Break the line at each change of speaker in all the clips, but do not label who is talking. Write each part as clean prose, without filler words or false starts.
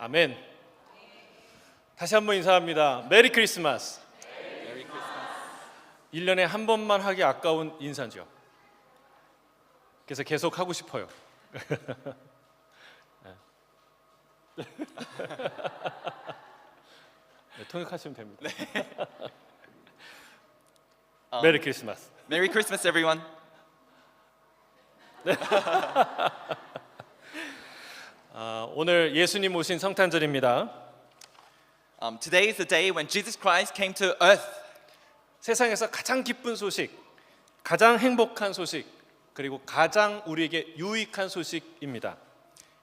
아멘. 다시 한번 인사합니다. 메리 크리스마스. 1년에 한 번만 하기 아까운 인사죠. 그래서 계속 하고 싶어요. 네, 통역하시면 됩니다. 메리 크리스마스.
Merry Christmas, everyone.
오늘 예수님 오신 성탄절입니다.
Today is the day when Jesus Christ came to earth.
세상에서 가장 기쁜 소식, 가장 행복한 소식, 그리고 가장 우리에게 유익한 소식입니다.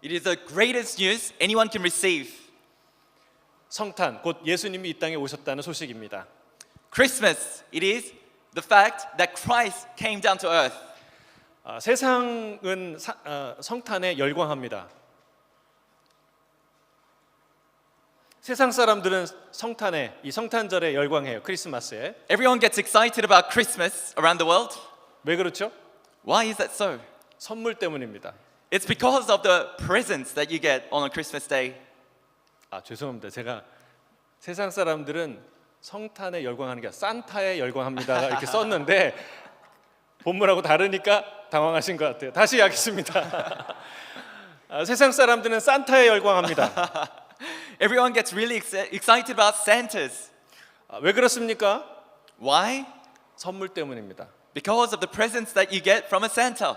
It is the greatest news anyone can receive.
성탄, 곧 예수님이 이 땅에 오셨다는 소식입니다.
Christmas, it is the fact that Christ came down to earth.
세상은 성탄에 열광합니다. 세상 사람들은 성탄에, 이 성탄절에 열광해요. 크리스마스에.
Everyone gets excited about Christmas around the world.
왜 그렇죠?
Why is that so?
선물 때문입니다.
It's because of the presents that you get on a Christmas day.
죄송합니다. 제가 세상 사람들은 성탄에 열광하는 게 아니라 산타에 열광합니다 이렇게 썼는데 본문하고 다르니까 당황하신 것 같아요. 다시 하겠습니다. 세상 사람들은 산타에 열광합니다.
Everyone gets really excited about Santas.
왜 그렇습니까?
Why?
선물 때문입니다.
Because of the presents that you get from a Santa.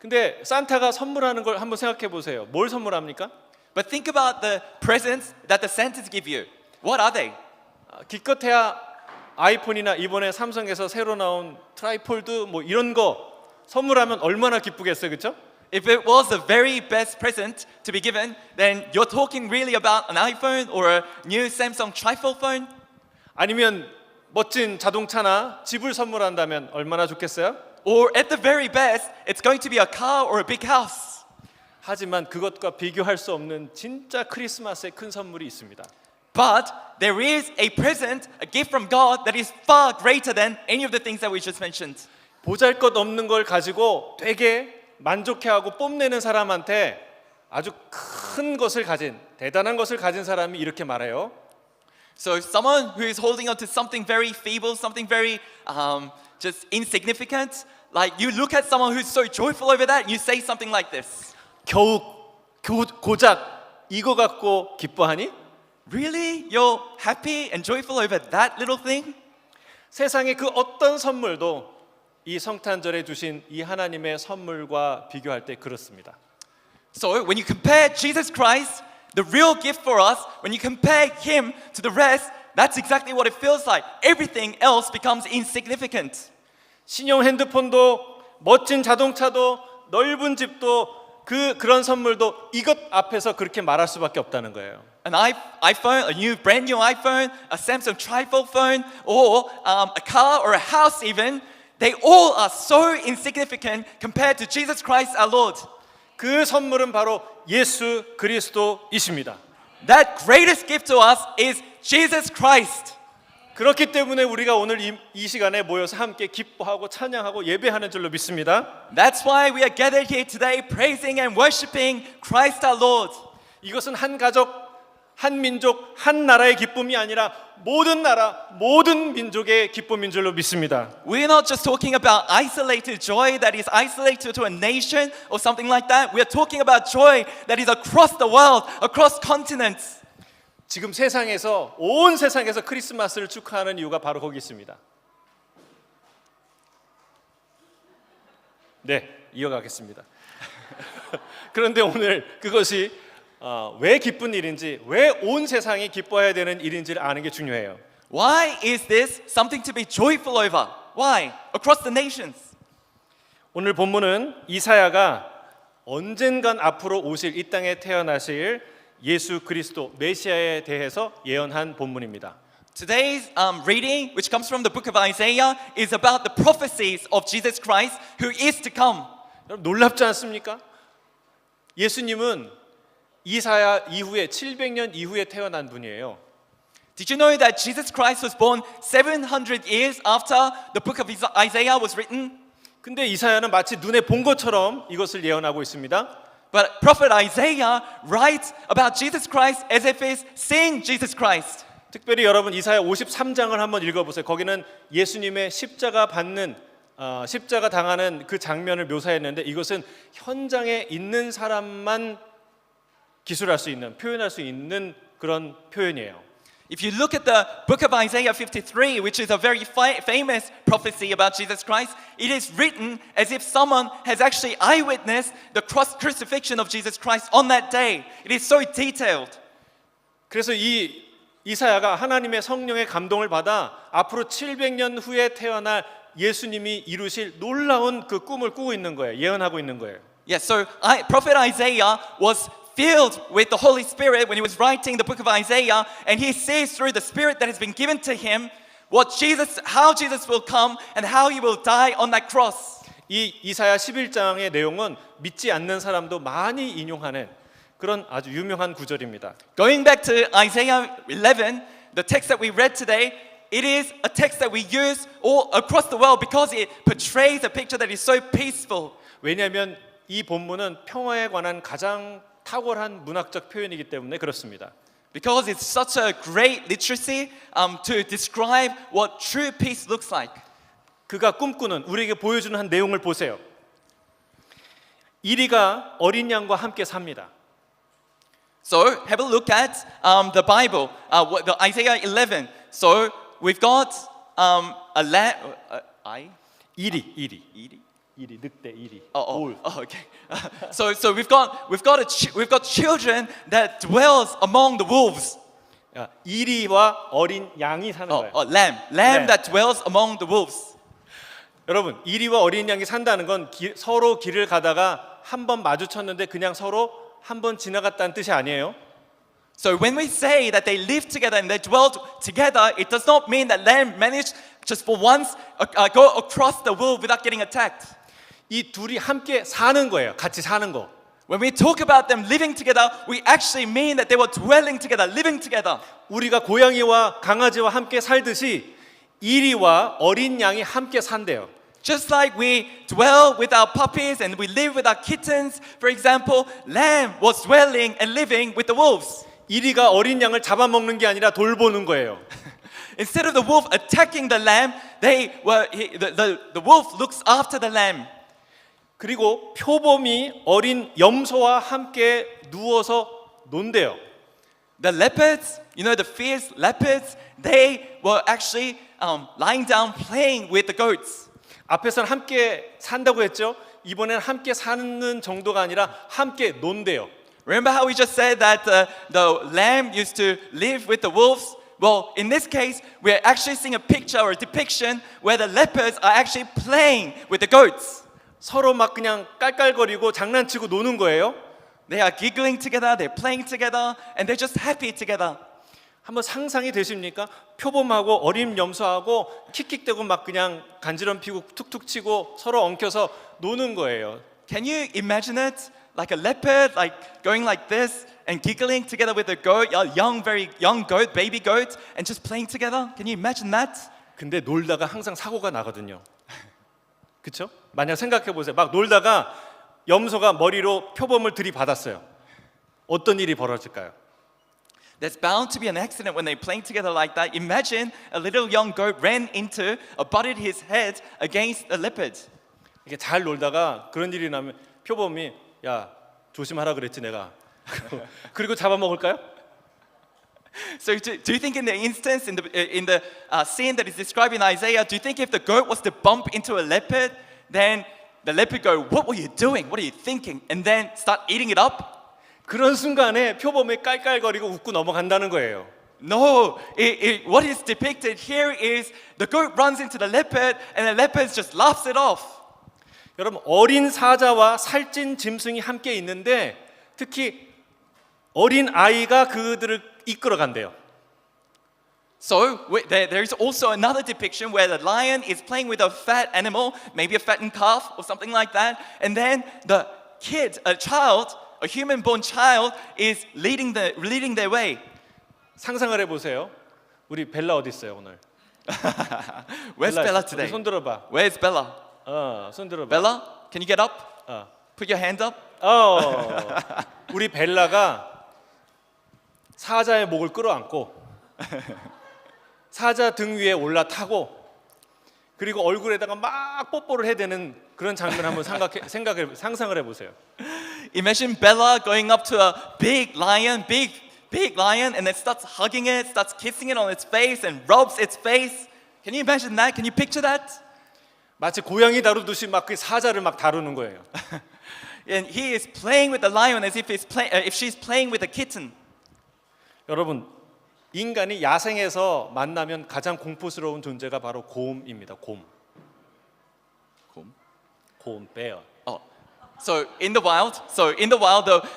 근데 산타가 선물하는 걸 한번 생각해 보세요. 뭘 선물합니까?
But think about the presents that the Santas give you. What are they?
기껏해야 아이폰이나 이번에 삼성에서 새로 나온 트라이폴드 뭐 이런 거 선물하면 얼마나 기쁘겠어요, 그렇죠?
If it was the very best present to be given, then you're talking really about an iPhone or a new Samsung trifold phone.
아니면 멋진 자동차나 집을 선물한다면 얼마나 좋겠어요?
Or at the very best, it's going to be a car or a big house.
하지만 그것과 비교할 수 없는 진짜 크리스마스의 큰 선물이 있습니다.
But there is a present, a gift from God that is far greater than any of the things that we just mentioned.
보잘것없는 걸 가지고 되게 만족해하고 뽐내는 사람한테 아주 큰 것을 가진, 대단한 것을 가진 사람이 이렇게 말해요.
So someone who is holding on to something very feeble, something very just insignificant, like you look at someone who's so joyful over that and you say something like this.
겨우 고작 이거 갖고 기뻐하니?
Really? You're happy and joyful over that little thing?
세상의 그 어떤 선물도 이 성탄절에 주신 이 하나님의 선물과 비교할 때 그렇습니다.
So when you compare Jesus Christ, the real gift for us, when you compare him to the rest, that's exactly what it feels like. Everything else becomes insignificant.
신형 핸드폰도 멋진 자동차도 넓은 집도 그런 선물도 이것 앞에서 그렇게 말할 수밖에 없다는 거예요.
An iPhone, a brand new iPhone, a Samsung trifold phone, or a car or a house even, they all are so insignificant compared to Jesus Christ our Lord.
그 선물은 바로 예수 그리스도이십니다.
That greatest gift to us is Jesus Christ.
그렇기 때문에 우리가 오늘 이 시간에 모여서 함께 기뻐하고 찬양하고 예배하는 줄로 믿습니다.
That's why we are gathered here today praising and worshiping Christ our Lord.
이것은 한 가족, 한 민족, 한 나라의 기쁨이 아니라 모든 나라, 모든 민족의 기쁨인 줄로 믿습니다.
We're not just talking about isolated joy that is isolated to a nation or something like that. We are talking about joy that is across the world, across continents.
지금 세상에서 온 세상에서 크리스마스를 축하하는 이유가 바로 거기 있습니다. 네, 이어가겠습니다. 그런데 오늘 그것이 왜 기쁜 일인지, 왜 온 세상이 기뻐해야 되는 일인지를 아는 게 중요해요.
Why is this something to be joyful over? Why? Across the nations.
오늘 본문은 이사야가 언젠간 앞으로 오실 이 땅에 태어나실 예수 그리스도 메시아에 대해서 예언한 본문입니다.
Today's reading, which comes from the book of Isaiah, is about the prophecies of Jesus Christ who is to come.
여러분 놀랍지 않습니까? 예수님은 이사야 이후에 700년 이후에 태어난 분이에요.
Did you know that Jesus Christ was born 700 years after the book of Isaiah was written?
근데 이사야는 마치 눈에 본 것처럼 이것을 예언하고 있습니다.
But prophet Isaiah writes about Jesus Christ as if he's seeing Jesus Christ.
특별히 여러분 이사야 53장을 한번 읽어보세요. 거기는 예수님의 십자가 당하는 그 장면을 묘사했는데 이것은 현장에 있는 사람만 기술할 수 있는, 표현할 수 있는 그런 표현이에요.
If you look at the book of Isaiah 53, which is a very famous prophecy about Jesus Christ, it is written as if someone has actually eyewitnessed the crucifixion of Jesus Christ on that day. It is so detailed.
그래서 이 이사야가 하나님의 성령의 감동을 받아 앞으로 700년 후에 태어날 예수님이 이루실 놀라운 그 꿈을 꾸고 있는 거예요. 예언하고 있는 거예요.
Yes, so prophet Isaiah was filled with the Holy Spirit when he was writing the book of Isaiah, and he sees through the Spirit that has been given to him how Jesus will come and how he will die on that cross.
이 이사야 11장의 내용은 믿지 않는 사람도 많이 인용하는 그런 아주 유명한 구절입니다.
Going back to Isaiah 11, the text that we read today, it is a text that we use all across the world because it portrays a picture that is so peaceful.
왜냐하면 이 본문은 평화에 관한 가장 탁월한 문학적 표현이기 때문에 그렇습니다.
Because it's such a great literacy to describe what true peace looks like.
그가 꿈꾸는 우리에게 보여주는 한 내용을 보세요. 이리가 어린 양과 함께 삽니다.
So have a look at the Bible, the Isaiah 11. So we've got a lamb.
이리 늑대 이리.
Okay. So we've got children that dwells among the wolves.
이리와 어린 양이 사는 거예요.
Lamb that dwells among the wolves.
여러분, 이리와 어린 양이 산다는 건 서로 길을 가다가 한 번 마주쳤는데 그냥 서로 한 번 지나갔다는 뜻이 아니에요.
So when we say that they live together and they dwelled together, it does not mean that lamb managed just for once go across the wolf without getting attacked.
이 둘이 함께 사는 거예요. 같이 사는 거.
When we talk about them living together, we actually mean that they were dwelling together, living together.
우리가 고양이와 강아지와 함께 살듯이 이리와 어린 양이 함께 산대요.
Just like we dwell with our puppies and we live with our kittens, for example, lamb was dwelling and living with the wolves.
이리가 어린 양을 잡아먹는 게 아니라 돌보는 거예요.
Instead of the wolf attacking the lamb, the wolf looks after the lamb.
그리고 표범이 어린 염소와 함께 누워서 논대요.
The leopards, the fierce leopards, they were actually lying down playing with the goats.
앞에서는 함께 산다고 했죠. 이번에는 함께 사는 정도가 아니라 함께 논대요.
Remember how we just said that the lamb used to live with the wolves? Well, in this case, we're actually seeing a picture or a depiction where the leopards are actually playing with the goats.
서로 막 그냥 깔깔거리고 장난치고 노는 거예요.
They are giggling together, they're playing together, and they're just happy together.
한번 상상이 되십니까? 표범하고 어린 염소하고 킥킥대고 막 그냥 간지럼 피고 툭툭 치고 서로 엉켜서 노는 거예요.
Can you imagine it? Like a leopard, like going like this and giggling together with a goat, a very young goat, baby goat, and just playing together? Can you imagine that?
근데 놀다가 항상 사고가 나거든요. 그렇죠? 만약 생각해 보세요. 막 놀다가 염소가 머리로 표범을 들이받았어요. 어떤 일이 벌어질까요?
There's bound to be an accident when they're playing together like that. Imagine a little young goat ran into or butted his head against a leopard.
이게 잘 놀다가 그런 일이 나면 표범이 야 조심하라 그랬지 내가. 그리고 잡아먹을까요?
So do you think in the instance, in the scene that is described in Isaiah, do you think if the goat was to bump into a leopard, then the leopard go, "What were you doing? What are you thinking?" and then start eating it up?
그런 순간에 표범이 깔깔거리고 웃고 넘어간다는 거예요.
No, what is depicted here is the goat runs into the leopard and the leopard just laughs it off.
여러분 어린 사자와 살찐 짐승이 함께 있는데 특히 어린 아이가 그들을 이끌어간대요.
So there is also another depiction where the lion is playing with a fat animal, maybe a fattened calf or something like that, and then the kid, a human-born child, is leading their way.
상상을 해보세요. 우리 벨라 어디 있어요 오늘?
Where's Bella today?
손 들어봐.
Where's Bella?
손 들어봐.
Bella, can you get up?
어.
Put your hand up.
우리 벨라가 사자의 목을 끌어안고 사자 등 위에 올라타고 그리고 얼굴에다가 막 뽀뽀를 해대는 그런 장면 한번 상상을 해보세요.
Imagine Bella going up to a big lion, big lion, and then starts hugging it, starts kissing it on its face, and rubs its face. Can you imagine that? Can you picture that?
마치 고양이 다루듯이 막 그 사자를 막 다루는 거예요.
And he is playing with the lion as if if she's playing with a kitten.
여러분, 인간이 야생에서 만나면 가장 공포스러운 존재가 바로 곰입니다. 곰, bear.
Oh, so in the wild,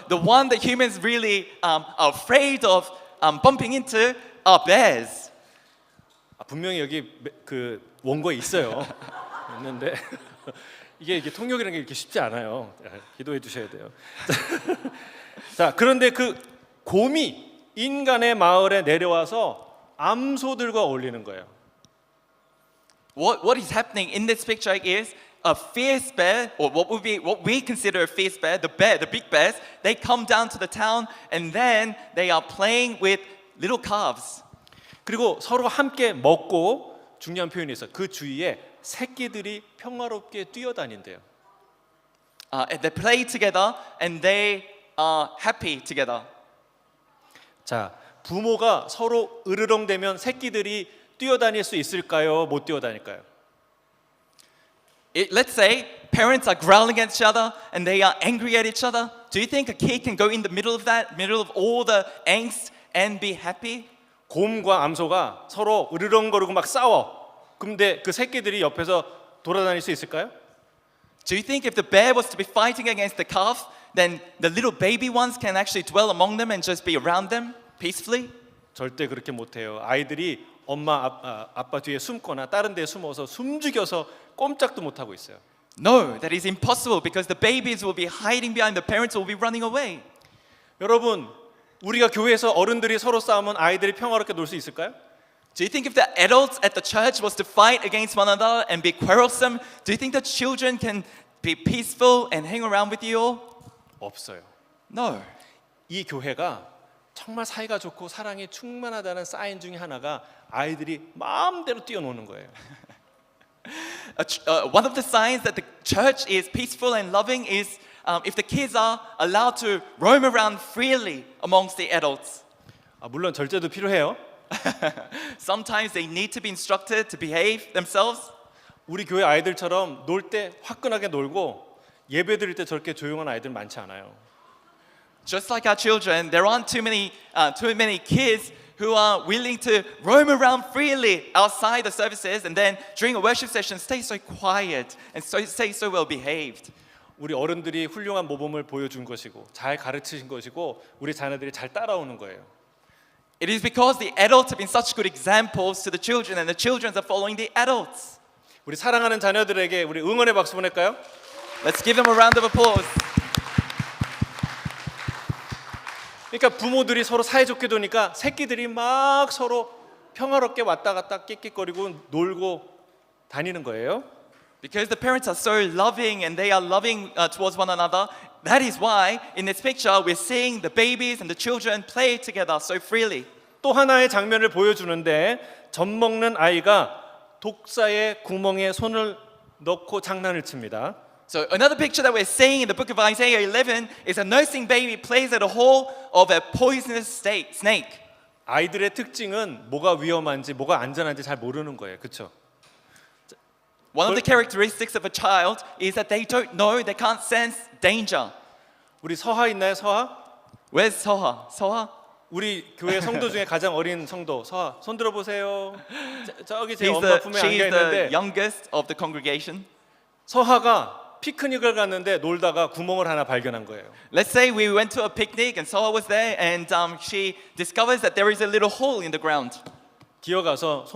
the one that humans really are afraid of bumping into are bears.
분명히 여기 그 원고에 있어요. 있는데 이게 통역이라는 게 이렇게 쉽지 않아요. 기도해 주셔야 돼요. 자, 그런데 그 곰이 인간의 마을에 내려와서 암소들과 어울리는 거예요.
What is happening in this picture is a fierce bear, or what we consider a fierce bear, the big bears. They come down to the town and then they are playing with little calves.
그리고 서로 함께 먹고 중요한 표현이 있어요. 그 주위에 새끼들이 평화롭게 뛰어다닌대요.
They play together and they are happy together.
자, 부모가 서로 으르렁대면 새끼들이 뛰어다닐 수 있을까요? 못 뛰어다닐까요?
Let's say parents are growling at each other and they are angry at each other. Do you think a kid can go in the middle of that, middle of all the angst and be happy?
곰과 암소가 서로 으르렁거리고 막 싸워. 근데 그 새끼들이 옆에서 돌아다닐 수 있을까요?
Do you think if the bear was to be fighting against the calf, then the little baby ones can actually dwell among them and just be around them peacefully?
절대 그렇게 못해요. 아이들이 엄마 아빠 뒤에 숨거나 다른 데에 숨어서 숨죽여서 꼼짝도 못 하고 있어요.
No, that is impossible because the babies will be hiding behind the parents will be running away.
여러분, 우리가 교회에서 어른들이 서로 싸우면 아이들이 평화롭게 놀 수 있을까요?
Do you think if the adults at the church was to fight against one another and be quarrelsome, do you think the children can be peaceful and hang around with you all?
없어요.
No.
이 교회가 정말 사이가 좋고 사랑이 충만하다는 사인 중에 하나가 아이들이 마음대로 뛰어노는 거예요.
One of the signs that the church is peaceful and loving is if the kids are allowed to roam around freely amongst the adults.
물론 절제도 필요해요.
Sometimes they need to be instructed to behave themselves.
우리 교회 아이들처럼 놀 때 화끈하게 놀고 예배 드릴 때 저렇게 조용한 아이들 많지 않아요.
Just like our children, there aren't too many kids who are willing to roam around freely outside the services and then during a worship session stay so quiet and stay so well behaved.
우리 어른들이 훌륭한 모범을 보여준 것이고 잘 가르치신 것이고 우리 자녀들이 잘 따라오는 거예요.
It is because the adults have been such good examples to the children and the children are following the adults.
우리 사랑하는 자녀들에게 우리 응원의 박수 보낼까요?
Let's give them a round of applause.
그러니까 부모들이 서로 사이좋게 도니까 새끼들이 막 서로 평화롭게 왔다 갔다 끽끽거리고 놀고 다니는 거예요.
Because the parents are so loving and they are loving towards one another, that is why in this picture we're seeing the babies and the children play together so freely.
또 하나의 장면을 보여주는데 젖 먹는 아이가 독사의 구멍에 손을 넣고 장난을 칩니다.
So another picture that we're seeing in the book of Isaiah 11 is a nursing baby plays at a hole of a poisonous snake.
아이들의 특징은 뭐가 위험한지 뭐가 안전한지 잘 모르는 거예요. 그렇죠?
One of the characteristics of a child is that they don't know, they can't sense danger.
우리 서하 있나요? 서하?
Where's Soha? Soha?
우리 교회 성도 중에 가장 어린 성도 서하 손 들어 보세요. 저기 제
She's
엄마
the,
품에
she's
안겨
the
있는데
youngest of the congregation.
서하가 피크닉을 갔는데 놀다가 구멍을 하나 발견한 거예요.
Let's say we went to a picnic and Soha was there and she discovers that there is a little hole in the ground.
기어가서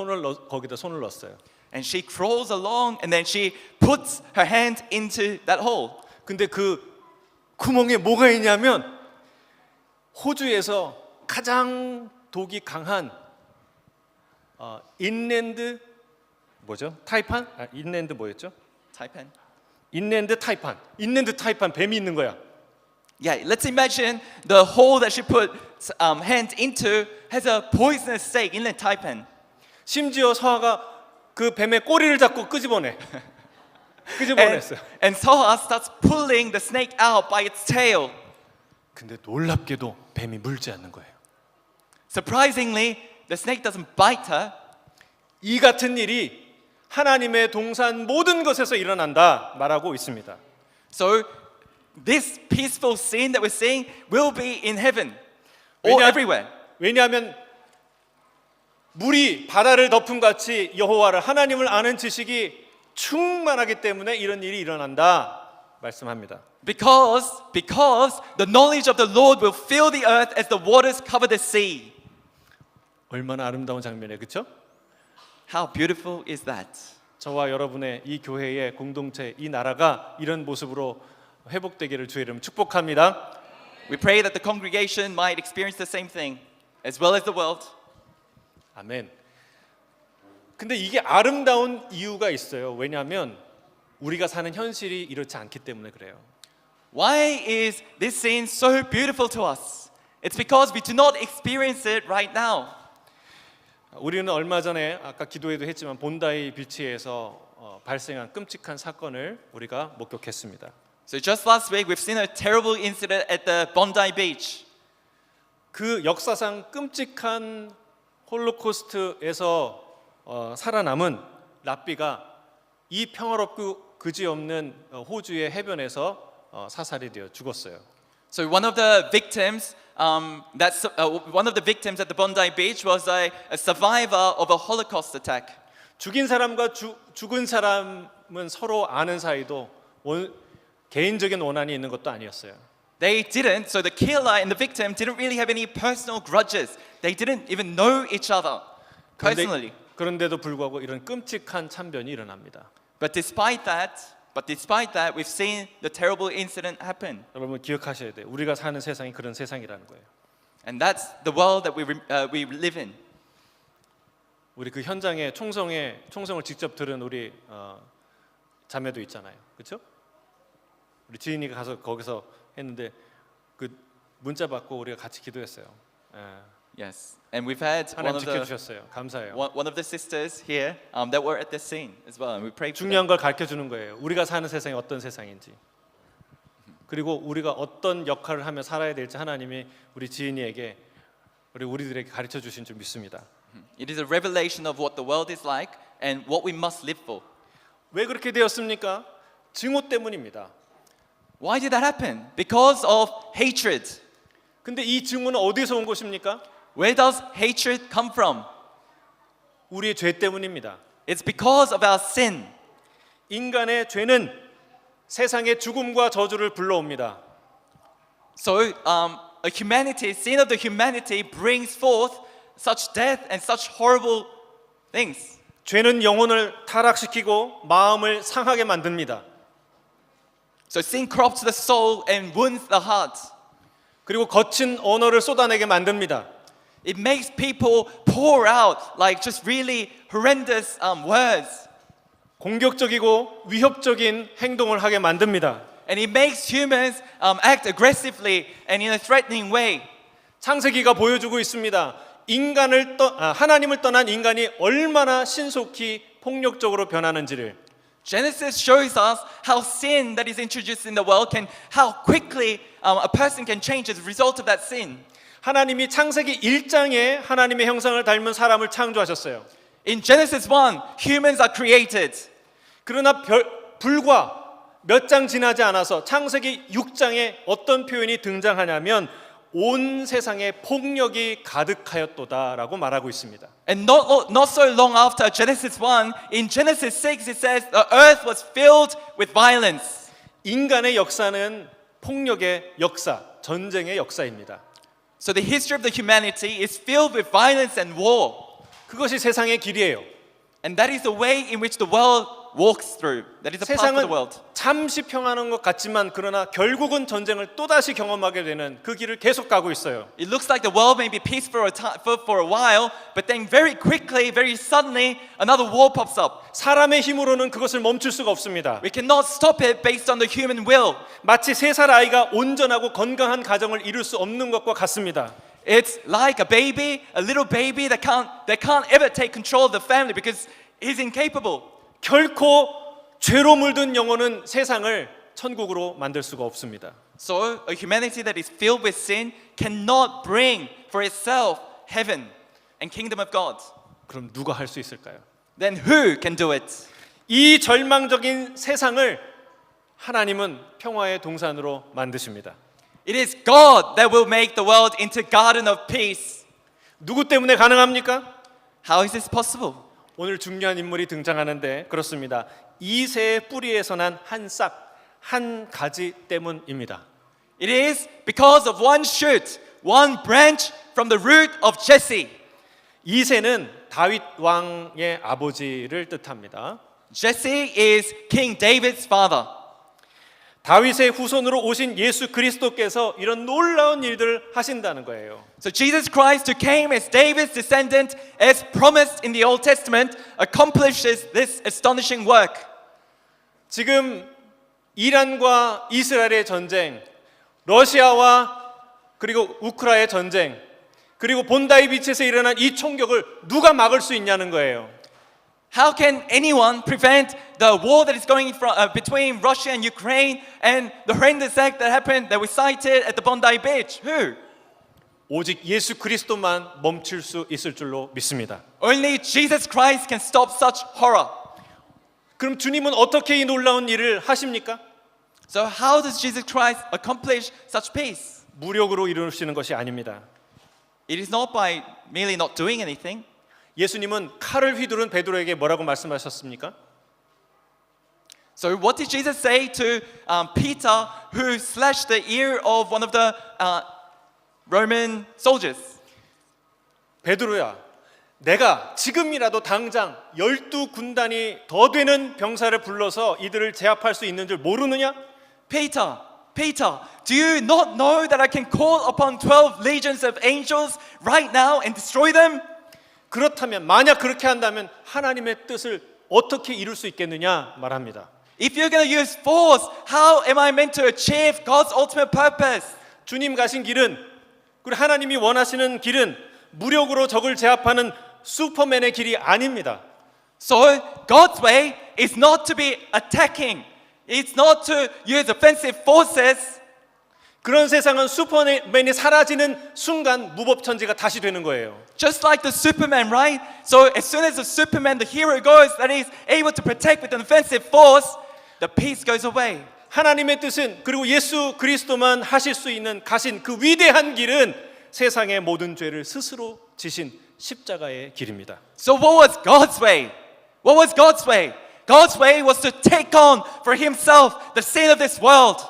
거기다 손을 넣었어요.
And she crawls along and then she puts her hand into that hole.
근데 그 구멍에 뭐가 있냐면 호주에서 가장 독이 강한 인랜드 뭐죠? 타이판? 인랜드 뭐였죠?
Taipan.
인랜드 타이판 뱀이 있는 거야.
Yeah, let's imagine the hole that she put hand into has a poisonous snake in the taipan.
심지어 서아가 그 뱀의 꼬리를 잡고 끄집어냈어요.
And Soha starts pulling the snake out by its tail.
근데 놀랍게도 뱀이 물지 않는 거예요.
Surprisingly, the snake doesn't bite her.
이 같은 일이 하나님의 동산 모든 것에서 일어난다 말하고 있습니다.
So this peaceful scene that we're seeing will be in heaven or everywhere.
왜냐하면 물이 바다를 덮음 같이 여호와를 하나님을 아는 지식이 충만하기 때문에 이런 일이 일어난다 말씀합니다.
Because the knowledge of the Lord will fill the earth as the waters cover the sea.
얼마나 아름다운 장면이에요, 그렇죠?
How beautiful is that?
저와 여러분의 이 교회의 공동체, 이 나라가 이런 모습으로 회복되기를 주의 이름 축복합니다.
We pray that the congregation might experience the same thing as well as the world.
아멘. 근데 이게 아름다운 이유가 있어요. 왜냐하면 우리가 사는 현실이 이렇지 않기 때문에 그래요.
Why is this scene so beautiful to us? It's because we do not experience it right now.
우리는 얼마 전에 아까 기도회도 했지만 본다이 비치에서 발생한 끔찍한 사건을 우리가 목격했습니다.
So just last week we've seen a terrible incident at the Bondi Beach.
그 역사상 끔찍한 홀로코스트에서 살아남은 랍비가 이 평화롭고 그지없는 호주의 해변에서 사살이 되어 죽었어요.
So one of the victims one of the victims at the Bondi Beach was a survivor of a Holocaust attack.
죽인 사람과 죽은 사람은 서로 아는 사이도 개인적인 원한이 있는 것도 아니었어요.
So the killer and the victim didn't really have any personal grudges. They didn't even know each other personally.
그런데도 불구하고 이런 끔찍한 참변이 일어납니다.
But despite that, we've seen the terrible incident happen.
여러분 기억하셔야 돼요. 우리가 사는 세상이 그런 세상이라는 거예요.
And that's the world that we live in.
우리 그 현장에 총성을 직접 들은 우리 자매도 있잖아요. 그렇죠? 우리 지인이가 가서 거기서 했는데 그 문자 받고 우리가 같이 기도했어요.
Yes, and we've had
하나님 지켜주셨어요. 감사해요.
one of the sisters here that were at the scene as well, and we prayed for them.
중요한 걸 가르쳐 주는 거예요. 우리가 사는 세상이 어떤 세상인지. 그리고 우리가 어떤 역할을 하며 살아야 될지 하나님이 우리 지인이에게 우리들에게 가르쳐 주신 줄 믿습니다.
It is a revelation of what the world is like and what we must live for.
왜 그렇게 되었습니까? 증오 때문입니다.
Why did that happen? Because of hatred.
근데 이 증오는 어디서 온 것입니까?
Where does hatred come from?
우리의 죄 때문입니다.
It's because of our sin.
인간의 죄는 세상의 죽음과 저주를 불러옵니다.
So, sin of the humanity brings forth such death and such horrible things.
죄는 영혼을 타락시키고 마음을 상하게 만듭니다.
So sin corrupts the soul and wounds the heart.
그리고 거친 언어를 쏟아내게 만듭니다.
It makes people pour out like just really horrendous words.
공격적이고 위협적인 행동을 하게 만듭니다.
And it makes humans act aggressively and in a threatening way.
창세기가 보여주고 있습니다. 하나님을 떠난 인간이 얼마나 신속히 폭력적으로 변하는지를.
Genesis shows us how sin that is introduced in the world how quickly a person can change as a result of that sin.
하나님이 창세기 1장에 하나님의 형상을 닮은 사람을 창조하셨어요.
In Genesis 1, humans are created.
그러나 불과 몇 장 지나지 않아서 창세기 6장에 어떤 표현이 등장하냐면 온 세상에 폭력이 가득하였도다라고 말하고 있습니다.
And not so long after Genesis 1, in Genesis 6 it says the earth was filled with violence.
인간의 역사는 폭력의 역사, 전쟁의 역사입니다.
So the history of the humanity is filled with violence and war.
그것이 세상의 길이에요.
And that is the way in which the world walks through. That is the path of
세상은
the world.
잠시 평안한 것 같지만 그러나 결국은 전쟁을 또다시 경험하게 되는 그 길을 계속 가고 있어요.
It looks like the world may be peace for a while, but then very quickly, very suddenly, another war pops up.
사람의 힘으로는 그것을 멈출 수가 없습니다.
We cannot stop it based on the human will.
마치 3살 아이가 온전하고 건강한 가정을 이룰 수 없는 것과 같습니다.
It's like a baby, a little baby that can't ever take control of the family because he's incapable.
결코 죄로 물든 영혼은 세상을 천국으로 만들 수가 없습니다.
So a humanity that is filled with sin cannot bring for itself heaven and kingdom of God.
그럼 누가 할 수 있을까요?
Then who can do it?
이 절망적인 세상을 하나님은 평화의 동산으로 만드십니다.
It is God that will make the world into garden of peace.
누구 때문에 가능합니까?
How is this possible?
오늘 중요한 인물이 등장하는데 그렇습니다. 이새의 뿌리에서 난 한 싹, 한 가지 때문입니다.
It is because of one shoot, one branch from the root of Jesse.
이새는 다윗 왕의 아버지를 뜻합니다.
Jesse is King David's father.
다윗의 후손으로 오신 예수 그리스도께서 이런 놀라운 일들을 하신다는 거예요.
So Jesus Christ, who came as David's descendant, as promised in the Old Testament, accomplishes this astonishing work.
지금 이란과 이스라엘의 전쟁, 러시아와 그리고 우크라이나의 전쟁, 그리고 본다이 비치에서 일어난 이 총격을 누가 막을 수 있냐는 거예요.
How can anyone prevent the war that is going between Russia and Ukraine and the horrendous act that happened that we cited at the Bondi Beach? Who?
오직 예수 그리스도만 멈출 수 있을 줄로 믿습니다.
Only Jesus Christ can stop such horror.
그럼 주님은 어떻게 이 놀라운 일을 하십니까?
So how does Jesus Christ accomplish such peace?
무력으로 이루시는 것이 아닙니다.
It is not by merely not doing anything.
예수님은 칼을 휘두른 베드로에게 뭐라고 말씀하셨습니까?
So what did Jesus say to Peter, who slashed the ear of one of the Roman soldiers?
베드로야, 내가 지금이라도 당장 12군단이 더 되는 병사를 불러서 이들을 제압할 수 있는 줄 모르느냐?
Peter, do you not know that I can call upon 12 legions of angels right now and destroy them?
그렇다면 만약 그렇게 한다면 하나님의 뜻을 어떻게 이룰 수 있겠느냐 말합니다.
If you're going to use force, how am I meant to achieve God's ultimate purpose?
주님 가신 길은 그리고 하나님이 원하시는 길은 무력으로 적을 제압하는 슈퍼맨의 길이 아닙니다.
So God's way is not to be attacking. It's not to use offensive forces.
그런 세상은 슈퍼맨이 사라지는 순간 무법천지가 다시 되는 거예요.
Just like the Superman, right? So as soon as the Superman, the hero goes, that he's able to protect with an offensive force, the peace goes away.
하나님의 뜻은 그리고 예수 그리스도만 하실 수 있는 가신 그 위대한 길은 세상의 모든 죄를 스스로 지신 십자가의 길입니다.
So what was God's way? What was God's way? God's way was to take on for himself the sin of this world.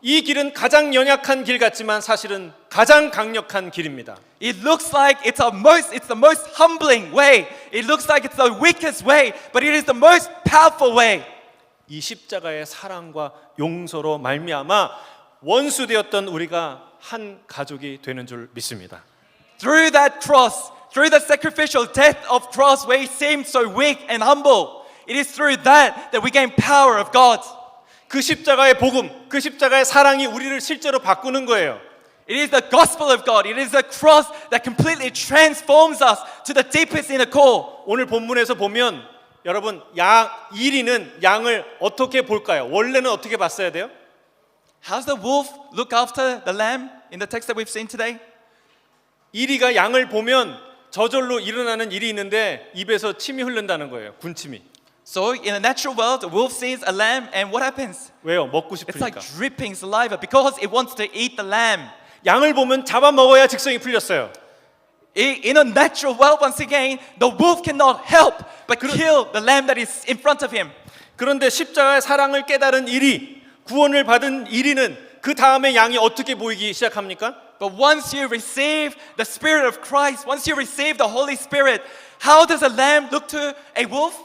이 길은 가장 연약한 길 같지만 사실은 가장 강력한 길입니다.
It looks like it's the most humbling way. It looks like it's the weakest way, but it is the most powerful way.
이 십자가의 사랑과 용서로 말미암아 원수 되었던 우리가 한 가족이 되는 줄 믿습니다.
Through that cross, through the sacrificial death of cross where he seemed so weak and humble, it is through that we gain power of God.
그 십자가의 복음, 그 십자가의 사랑이 우리를 실제로 바꾸는 거예요.
It is the gospel of God. It is the cross that completely transforms us to the deepest inner core.
오늘 본문에서 보면 여러분 이리는 양을 어떻게 볼까요? 원래는 어떻게 봤어야 돼요?
How's the wolf look after the lamb in the text that we've seen today?
이리가 양을 보면 저절로 일어나는 일이 있는데 입에서 침이 흐른다는 거예요. 군침이.
So in the natural world, a wolf sees a lamb and what happens?
왜요? 먹고
It's like
싶으니까.
dripping saliva because it wants to eat the lamb.
양을 보면 잡아먹어야 직성이 풀렸어요.
In a natural world, once again, the wolf cannot help but kill the lamb that is in front of him.
그런데 십자가의 사랑을 깨달은 이리, 구원을 받은 이리는 그 다음에 양이 어떻게 보이기 시작합니까?
But once you receive the Spirit of Christ, once you receive the Holy Spirit, how does a lamb look to a wolf?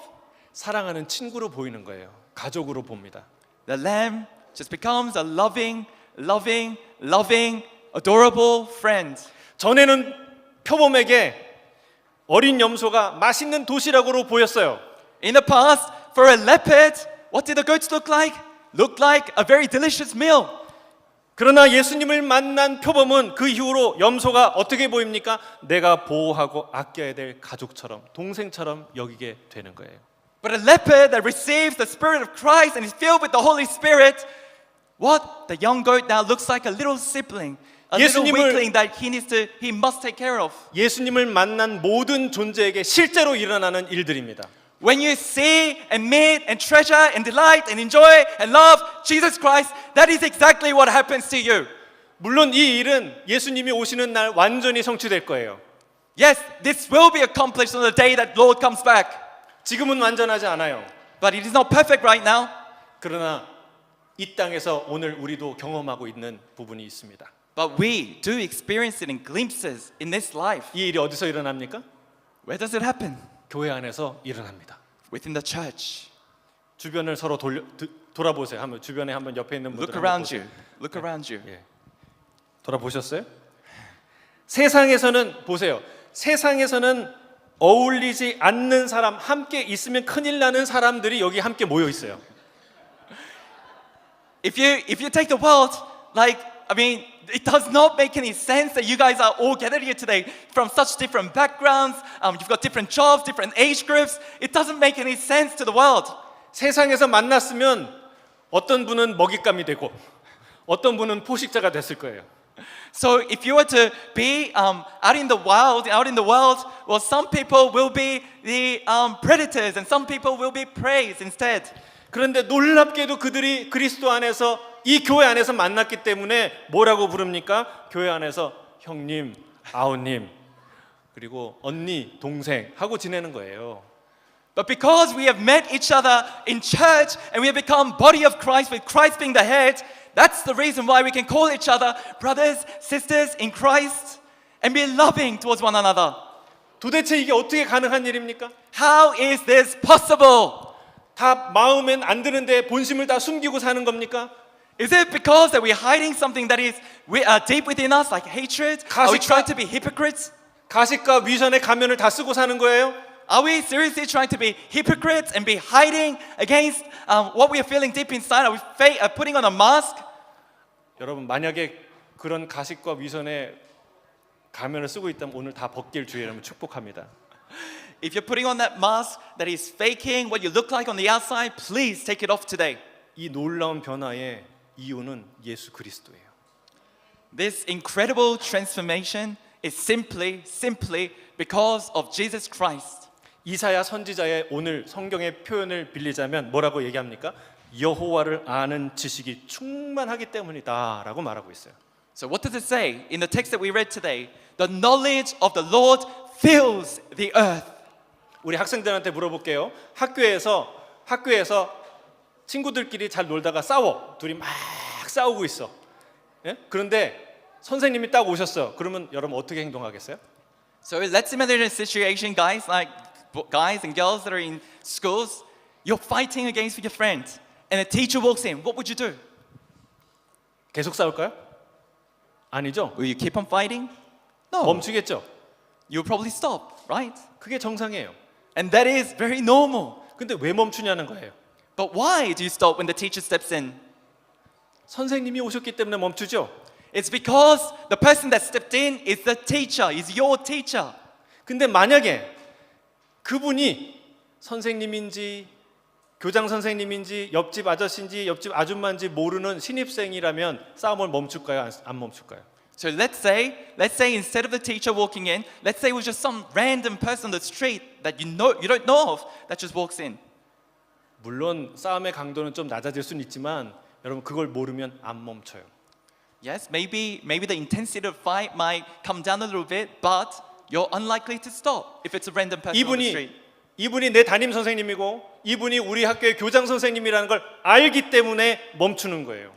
사랑하는 친구로 보이는 거예요. 가족으로 봅니다.
The lamb just becomes a loving, loving, loving, adorable friend.
전에는 표범에게 어린 염소가 맛있는 도시락으로 보였어요.
In the past, for a leopard, what did the goats look like? Looked like a very delicious meal.
그러나 예수님을 만난 표범은 그 이후로 염소가 어떻게 보입니까? 내가 보호하고 아껴야 될 가족처럼, 동생처럼 여기게 되는 거예요.
But a leopard that receives the Spirit of Christ and is filled with the Holy Spirit, what? The young goat now looks like a little sibling, a little
예수님을-
weakling that he must take care of.
예수님을 만난 모든 존재에게 실제로 일어나는 일들입니다.
When you see and meet and treasure and delight and enjoy and love Jesus Christ, that is exactly what happens to you.
물론 이 일은 예수님이 오시는 날 완전히 성취될 거예요.
Yes, this will be accomplished on the day that Lord comes back.
지금은 완전하지 않아요.
But it is not perfect right now.
그러나 이 땅에서 오늘 우리도 경험하고 있는 부분이 있습니다.
But we do experience it in glimpses in this life.
이 일이 어디서 일어납니까?
Where does it happen?
교회 안에서 일어납니다.
Within the church.
주변을 서로 돌아보세요. 한번 주변에 한번 옆에 있는 분들
Look around you. Look around you.
예. 돌아보셨어요? 세상에서는 보세요. 세상에서는 어울리지 않는 사람, 함께 있으면 큰일 나는 사람들이 여기 함께 모여 있어요.
If you take the world, it does not make any sense that you guys are all gathered here today from such different backgrounds. You've got different jobs, different age groups. It doesn't make any sense to the world.
세상에서 만났으면 어떤 분은 먹잇감이 되고 어떤 분은 포식자가 됐을 거예요.
So if you were to be out in the world, well, some people will be the predators and some people will be prey instead.
그런데 놀랍게도 그들이 그리스도 안에서 이 교회 안에서 만났기 때문에 뭐라고 부릅니까? 교회 안에서 형님, 아우님, 그리고 언니, 동생 하고 지내는 거예요.
But because we have met each other in church and we have become body of Christ with Christ being the head, that's the reason why we can call each other brothers, sisters in Christ and be loving towards one another.
도대체 이게 어떻게 가능한 일입니까?
How is this possible?
다 마음엔 안 드는데 본심을 다 숨기고 사는 겁니까?
Is it because that we're hiding something that is deep within us, like hatred? Are we trying to be hypocrites?
가식과 위선의 가면을 다 쓰고 사는 거예요?
Are we seriously trying to be hypocrites and be hiding against what we are feeling deep inside? Are we putting on a mask?
여러분 만약에 그런 가식과 위선의 가면을 쓰고 있다면 오늘 다 벗길 주의 이름을 축복합니다.
If you're putting on that mask that is faking what you look like on the outside, please take it off today.
이 놀라운 변화의 이유는 예수 그리스도예요.
This incredible transformation is simply because of Jesus Christ.
이사야 선지자의 오늘 성경의 표현을 빌리자면 뭐라고 얘기합니까? 여호와를 아는 지식이 충만하기 때문이다라고 말하고 있어요.
So what does it say in the text that we read today? The knowledge of the Lord fills the earth.
우리 학생들한테 물어볼게요. 학교에서 친구들끼리 잘 놀다가 싸워. 둘이 막 싸우고 있어. 예? 그런데 선생님이 딱 오셨어요. 그러면 여러분 어떻게 행동하겠어요?
So let's imagine a situation, guys and girls that are in schools. You're fighting against your friend, and a teacher walks in. What would you do?
계속 싸울까요? 아니죠.
Will you keep on fighting? No.
멈추겠죠.
You'll probably stop, right?
그게 정상이에요.
And that is very normal.
근데 왜 멈추냐는 거예요.
But why do you stop when the teacher steps in?
선생님이 오셨기 때문에 멈추죠.
It's because the person that stepped in is the teacher, is your teacher.
근데 만약에 그분이 선생님인지 교장 선생님인지 옆집 아저씨인지 옆집 아줌마인지 모르는 신입생이라면 싸움을 멈출까요? 안 멈출까요?
So let's say instead of the teacher walking in, let's say it was just some random person on the street that you don't know of that just walks in.
물론 싸움의 강도는 좀 낮아질 수는 있지만 여러분 그걸 모르면 안 멈춰요.
Yes, maybe the intensity of fight might come down a little bit, but you're unlikely to stop if it's a random person on the street.
이분이 내 담임 선생님이고 이분이 우리 학교의 교장 선생님이라는 걸 알기 때문에 멈추는 거예요.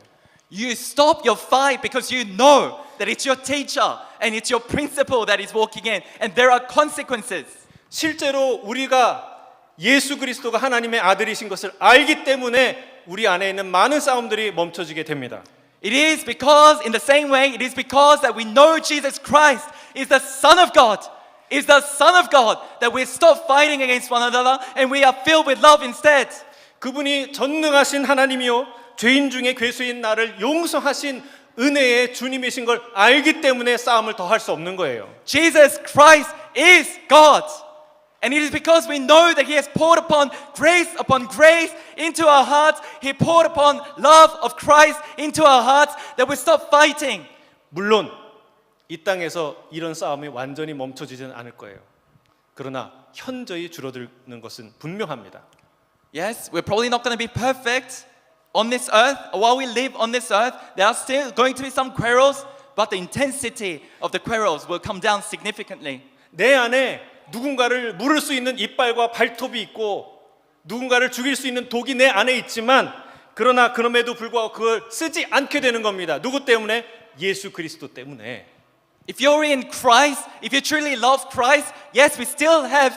You stop your fight because you know that it's your teacher and it's your principal that is walking in, and there are consequences.
실제로 우리가 예수 그리스도가 하나님의 아들이신 것을 알기 때문에 우리 안에 있는 많은 싸움들이 멈춰지게 됩니다.
It is because, in the same way, it is because that we know Jesus Christ is the Son of God, is the Son of God, that we stop fighting against one another and we are filled with love instead.
그분이 전능하신 하나님이요 죄인 중에 괴수인 나를 용서하신 은혜의 주님이신 걸 알기 때문에 싸움을 더 할 수 없는 거예요.
Jesus Christ is God. And it is because we know that He has poured upon grace into our hearts. He poured upon love of Christ into our hearts that we stop fighting.
물론 이 땅에서 이런 싸움이 완전히 멈춰지지는 않을 거예요. 그러나 현저히 줄어드는 것은 분명합니다.
Yes, we're probably not going to be perfect on this earth. While we live on this earth, there are still going to be some quarrels, but the intensity of the quarrels will come down significantly.
내 안에 누군가를 물을 수 있는 이빨과 발톱이 있고 누군가를 죽일 수 있는 독이 내 안에 있지만 그러나 그럼에도 불구하고 그걸 쓰지 않게 되는 겁니다. 누구 때문에? 예수 그리스도 때문에.
If you're in Christ, if you truly love Christ, yes, we still have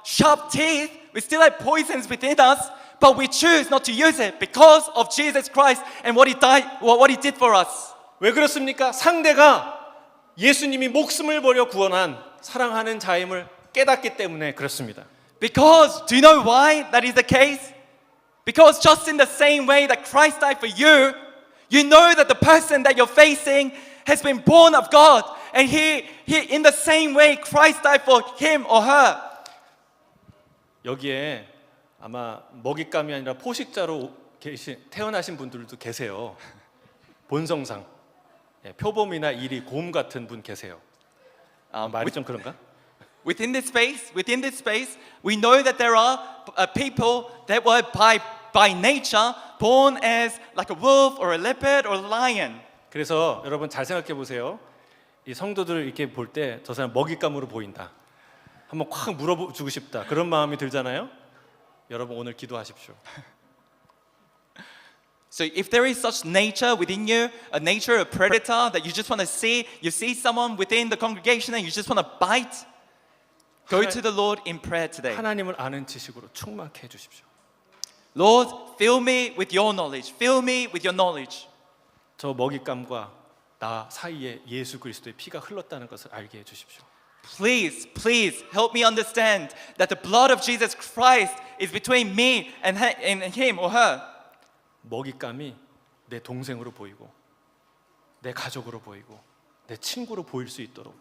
sharp teeth, we still have poisons within us, but we choose not to use it because of Jesus Christ and what He did for us.
왜 그렇습니까? 상대가 예수님이 목숨을 버려 구원한 사랑하는 자임을 깨닫기 때문에 그렇습니다.
Because, do you know why that is the case? Because just in the same way that Christ died for you, you know that the person that you're facing has been born of God. And he in the same way Christ died for him or her.
여기에 아마 먹잇감이 아니라 포식자로 태어나신 분들도 계세요. 본성상 표범이나 이리 곰 같은 분 계세요. 말이 좀 그런가?
Within this space, we know that there are people that were by nature born as like a wolf or a leopard or a lion.
그래서 여러분 잘 생각해 보세요. 이 성도들을 이렇게 볼 때 저 사람 먹잇감으로 보인다. 한번 콱 물어주고 싶다. 그런 마음이 들잖아요. 여러분 오늘 기도하십시오.
So if there is such nature within you, a nature, a predator that you just want to see, you see someone within the congregation and you just want to bite, go to the Lord in prayer today.
하나님을 아는 지식으로 충만케 해 주십시오.
Lord, fill me with your knowledge. Fill me with your knowledge.
저 먹잇감과 나 사이에 예수 그리스도의 피가 흘렀다는 것을 알게 해 주십시오.
Please help me understand that the blood of Jesus Christ is between me and him or her.
먹잇감이 내 동생으로 보이고 내 가족으로 보이고 내 친구로 보일 수 있도록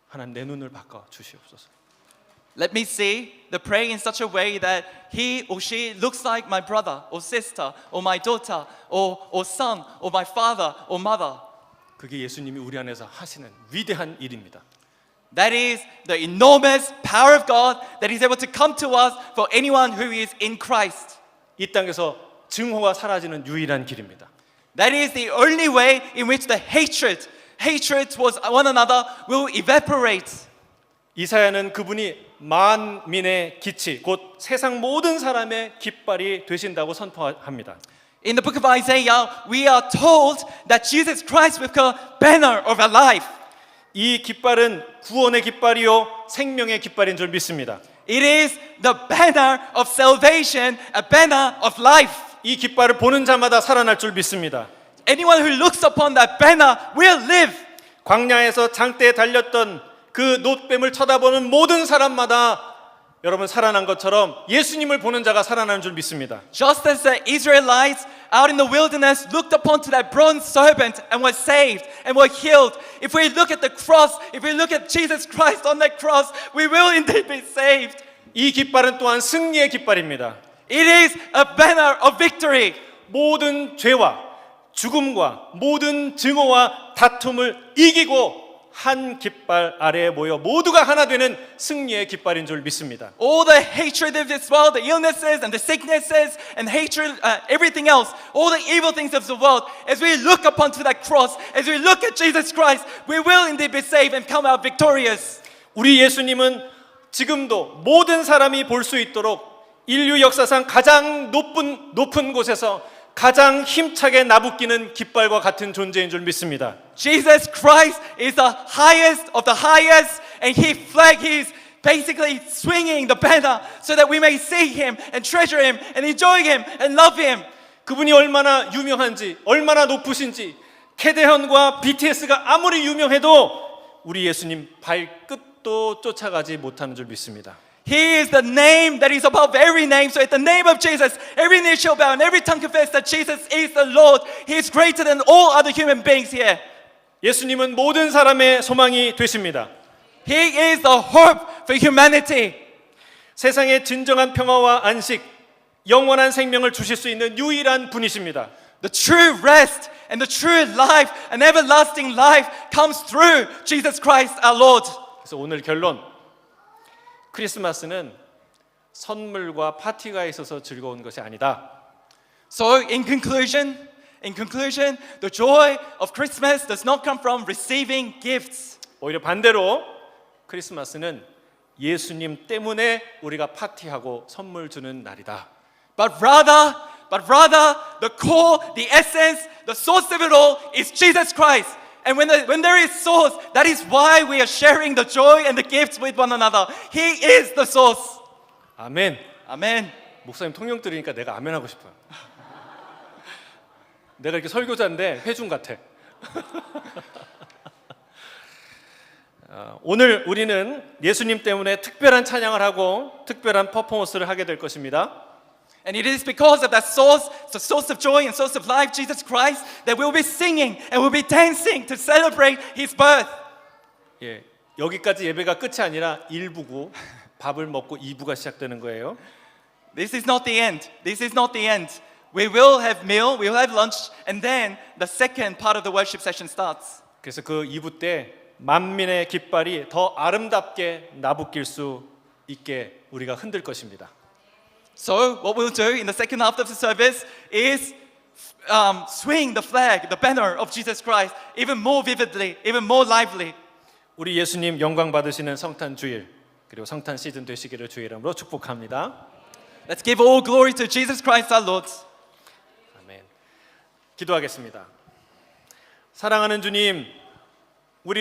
하나님 내 눈을 바꿔 주시옵소서.
Let me see the praying in such a way that he or she looks like my brother or sister or my daughter or son or my father or mother.
그게 예수님이 우리 안에서 하시는 위대한 일입니다.
That is the enormous power of God that is able to come to us for anyone who is in Christ.
이 땅에서 증오가 사라지는 유일한 길입니다.
That is the only way in which the hatred towards one another will evaporate.
이사야는 그분이 만민의 기치 곧 세상 모든 사람의 깃발이 되신다고 선포합니다.
In the book of Isaiah, we are told that Jesus Christ will become banner of our life.
이 깃발은 구원의 깃발이요 생명의 깃발인 줄 믿습니다.
It is the banner of salvation, a banner of life.
이 깃발을 보는 자마다 살아날 줄 믿습니다.
Anyone who looks upon that banner will live.
광야에서 장대에 달렸던 그 놋뱀을 쳐다보는 모든 사람마다 여러분 살아난 것처럼 예수님을 보는 자가 살아나는 줄 믿습니다.
Just as the Israelites out in the wilderness looked upon to that bronze serpent and were saved and were healed, if we look at the cross, if we look at Jesus Christ on that cross, we will indeed be saved.
이 깃발은 또한 승리의 깃발입니다.
It is a banner of victory.
모든 죄와 죽음과 모든 증오와 다툼을 이기고 한 깃발 아래에 모여 모두가 하나 되는 승리의 깃발인 줄 믿습니다.
All the hatred of this world, the illnesses and the sicknesses and hatred, everything else, all the evil things of the world, as we look upon to that cross, as we look at Jesus Christ, we will indeed be saved and come out victorious.
우리 예수님은 지금도 모든 사람이 볼 수 있도록 인류 역사상 가장 높은 곳에서 가장 힘차게 나부끼는 깃발과 같은 존재인 줄 믿습니다.
Jesus Christ is the highest of the highest, and His flag is basically swinging the banner so that we may see him and treasure him and enjoy him and love him.
그분이 얼마나 유명한지, 얼마나 높으신지, 캐대현과 BTS가 아무리 유명해도 우리 예수님 발끝도 쫓아가지 못하는 줄 믿습니다.
He is the name that is above every name. So at the name of Jesus, every knee shall bow and every tongue confess that Jesus is the Lord. He is greater than all other human beings here.
예수님은 모든 사람의 소망이 되십니다.
He is the hope for humanity.
세상의 진정한 평화와 안식, 영원한 생명을 주실 수 있는 유일한 분이십니다.
The true rest and the true life, an everlasting life comes through Jesus Christ our Lord.
그래서 오늘 결론, 크리스마스는 선물과 파티가 있어서 즐거운 것이 아니다.
So in conclusion, the joy of Christmas does not come from receiving gifts.
오히려 반대로 크리스마스는 예수님 때문에 우리가 파티하고 선물 주는 날이다.
But rather, the core, the essence, the source of it all is Jesus Christ. And when there is source, that is why we are sharing the joy and the gifts with one another. He is the source.
아멘.
Amen.
목사님 통역 들으니까 내가 아멘 하고 싶어요. 내가 이렇게 설교자인데 회중 같아. 오늘 우리는 예수님 때문에 특별한 찬양을 하고 특별한 퍼포먼스를 하게 될 것입니다.
And it is because of that source, the source of joy and source of life, Jesus Christ, that we'll be singing and we'll be dancing to celebrate His birth.
예, 여기까지 예배가 끝이 아니라 1부고 밥을 먹고 2부가 시작되는 거예요.
This is not the end. This is not the end. We will have meal, we will have lunch, and then the second part of the worship session starts.
그래서 그 2부 때 만민의 깃발이 더 아름답게 나부낄 수 있게 우리가 흔들 것입니다.
So what we'll do in the second half of the service is swing the flag, the banner of Jesus Christ, even more vividly, even more lively.
우리 예수님 영광 받으시는 성탄 주일 그리고 성탄 시즌 되시기를 주의 이름으로 축복합니다.
Let's give all glory to Jesus Christ our Lord.
아멘. 기도하겠습니다. 사랑하는 주님,